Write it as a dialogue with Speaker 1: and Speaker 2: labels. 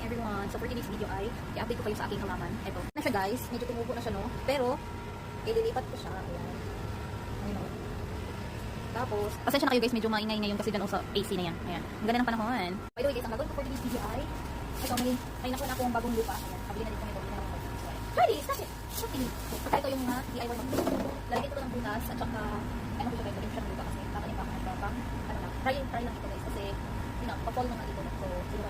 Speaker 1: everyone. So for today's video ay i-update ko kayo sa aking halaman. Ito. Na siya guys. Medyo tumubo na siya no. Pero ililipat ko siya. Ayan. Ayun o. Tapos, pasensya na kayo guys. Medyo maingay ngayon kasi dyan sa AC na yan. Ayan. Ang ganda ng panahon. By the way guys, ang gagawin ko for today's video ay ito, may nakuha na akong bagong lupa. Ayan. Pabili na din kami ito. Ready, start it! Shopping! Pagka ito yung mga DIY mag lalagyan ko ng butas at saka ano ko siya guys, lagyan siya ng lupa kasi kakanin pa ako ng ano na, try lang ito guys kasi pa-fall naman ito. So, siguro